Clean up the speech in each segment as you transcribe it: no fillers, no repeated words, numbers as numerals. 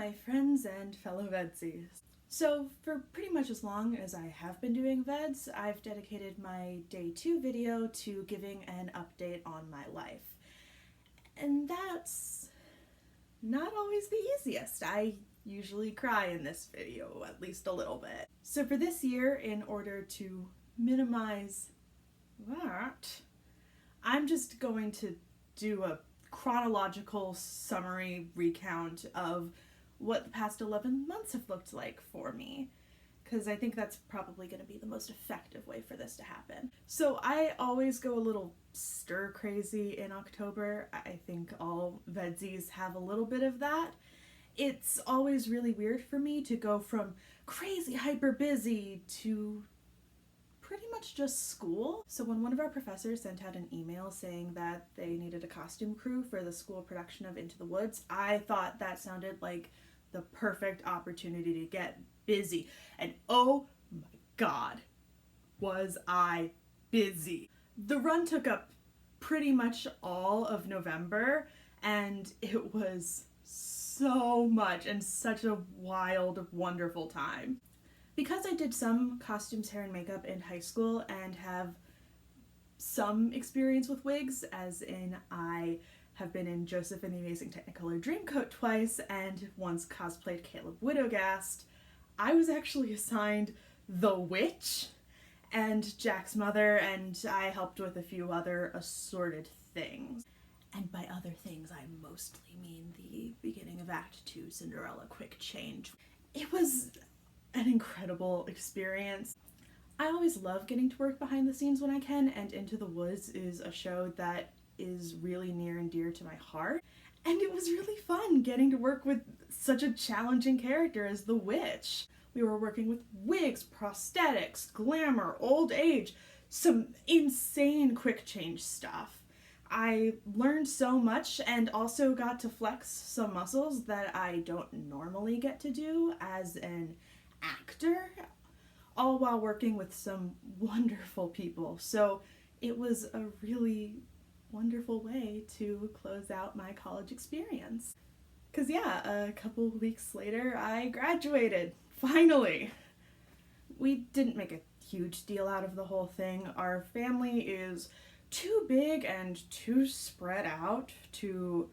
my friends and fellow VEDSies. So for pretty much as long as I have been doing VEDS, I've dedicated my day 2 video to giving an update on my life. And that's not always the easiest. I usually cry in this video, at least a little bit. So for this year, in order to minimize that, I'm just going to do a chronological summary recount of what the past 11 months have looked like for me, because I think that's probably going to be the most effective way for this to happen. So I always go a little stir crazy in October. I think all VEDSies have a little bit of that. It's always really weird for me to go from crazy hyper busy to pretty much just school. So when one of our professors sent out an email saying that they needed a costume crew for the school production of Into the Woods, I thought that sounded like the perfect opportunity to get busy. And oh my god, was I busy. The run took up pretty much all of November, and it was so much and such a wild, wonderful time. Because I did some costumes, hair, and makeup in high school and have some experience with wigs, as in I have been in Joseph and the Amazing Technicolor Dreamcoat twice and once cosplayed Caleb Widogast, I was actually assigned the Witch and Jack's mother, and I helped with a few other assorted things. And by other things, I mostly mean the beginning of Act 2 Cinderella Quick Change. It was an incredible experience. I always love getting to work behind the scenes when I can, and Into the Woods is a show that is really near and dear to my heart. And it was really fun getting to work with such a challenging character as the Witch. We were working with wigs, prosthetics, glamour, old age, some insane quick change stuff. I learned so much and also got to flex some muscles that I don't normally get to do as an actor, all while working with some wonderful people. So it was a really wonderful way to close out my college experience. Because yeah, a couple weeks later I graduated, finally. We didn't make a huge deal out of the whole thing. Our family is too big and too spread out to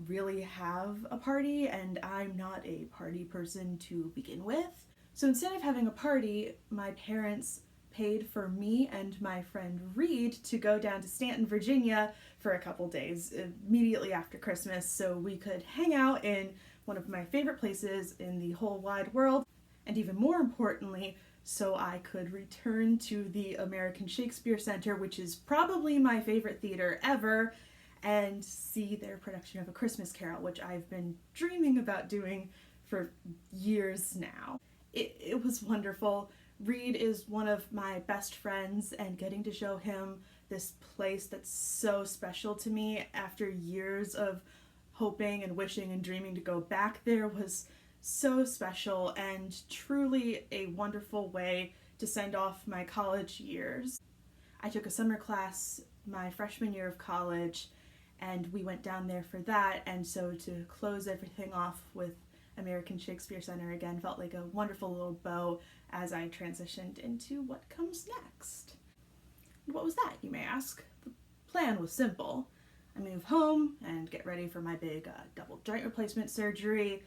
really have a party, and I'm not a party person to begin with. So instead of having a party, my parents paid for me and my friend Reed to go down to Stanton, Virginia for a couple days immediately after Christmas so we could hang out in one of my favorite places in the whole wide world, and even more importantly, so I could return to the American Shakespeare Center, which is probably my favorite theater ever, and see their production of A Christmas Carol, which I've been dreaming about doing for years now. It was wonderful. Reed is one of my best friends, and getting to show him this place that's so special to me after years of hoping and wishing and dreaming to go back there was so special and truly a wonderful way to send off my college years. I took a summer class my freshman year of college, and we went down there for that, and so to close everything off with American Shakespeare Center again felt like a wonderful little bow as I transitioned into what comes next. What was that, you may ask? The plan was simple. I move home and get ready for my big double joint replacement surgery,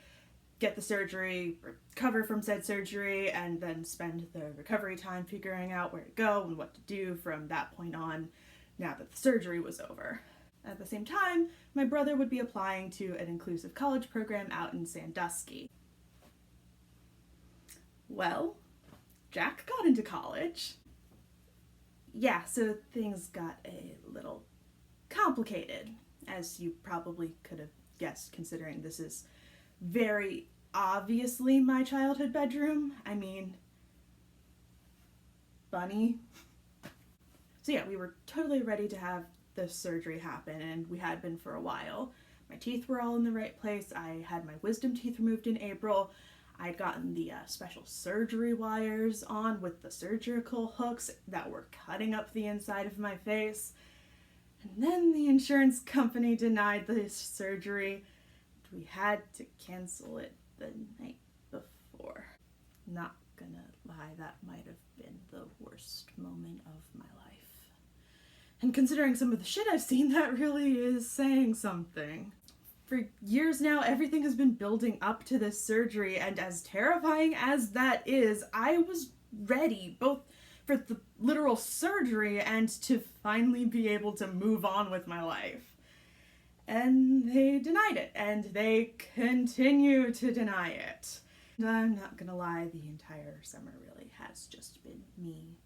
get the surgery, recover from said surgery, and then spend the recovery time figuring out where to go and what to do from that point on now that the surgery was over. At the same time, my brother would be applying to an inclusive college program out in Sandusky. Well, Jack got into college. Yeah, so things got a little complicated, as you probably could have guessed, considering this is very obviously my childhood bedroom. I mean, Bunny. So yeah, we were totally ready to have the surgery happen, and we had been for a while. My teeth were all in the right place. I had my wisdom teeth removed in April. I'd gotten the special surgery wires on with the surgical hooks that were cutting up the inside of my face. And then the insurance company denied the surgery. We had to cancel it the night before. Not gonna lie, that might have been the worst moment of my life. And considering some of the shit I've seen, that really is saying something. For years now, everything has been building up to this surgery, and as terrifying as that is, I was ready, both for the literal surgery and to finally be able to move on with my life. And they denied it, and they continue to deny it. And I'm not gonna lie, the entire summer really has just been me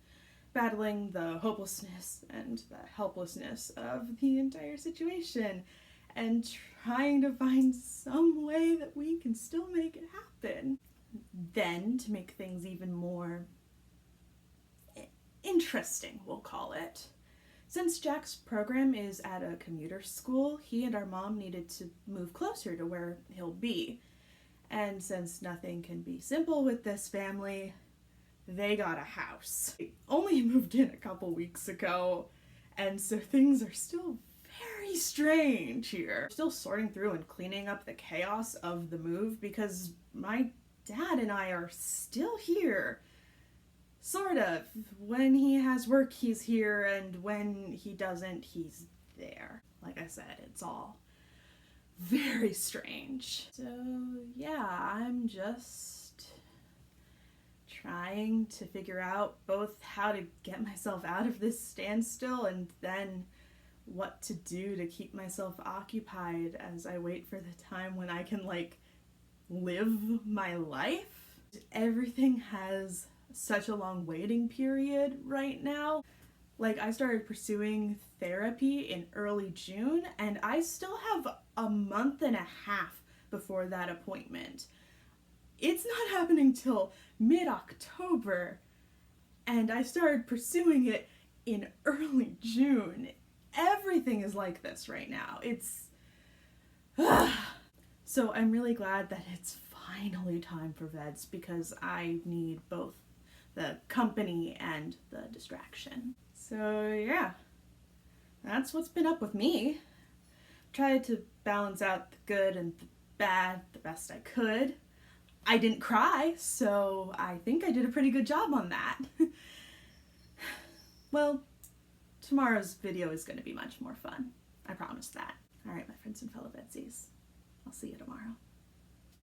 battling the hopelessness and the helplessness of the entire situation, and trying to find some way that we can still make it happen. Then, to make things even more interesting, we'll call it, since Jack's program is at a commuter school, he and our mom needed to move closer to where he'll be. And since nothing can be simple with this family, they got a house. They only moved in a couple weeks ago, and so things are still very strange here. Still sorting through and cleaning up the chaos of the move because my dad and I are still here. Sort of. When he has work, he's here, and when he doesn't, he's there. Like I said, it's all very strange. So yeah, I'm just trying to figure out both how to get myself out of this standstill and then what to do to keep myself occupied as I wait for the time when I can, like, live my life. Everything has such a long waiting period right now. Like, I started pursuing therapy in early June, and I still have a month and a half before that appointment. It's not happening till mid-October, and I started pursuing it in early June. Everything is like this right now. It's... So I'm really glad that it's finally time for VEDS, because I need both the company and the distraction. So yeah, that's what's been up with me. Tried to balance out the good and the bad the best I could. I didn't cry, so I think I did a pretty good job on that. Well, tomorrow's video is going to be much more fun. I promise that. Alright, my friends and fellow VEDSies. I'll see you tomorrow.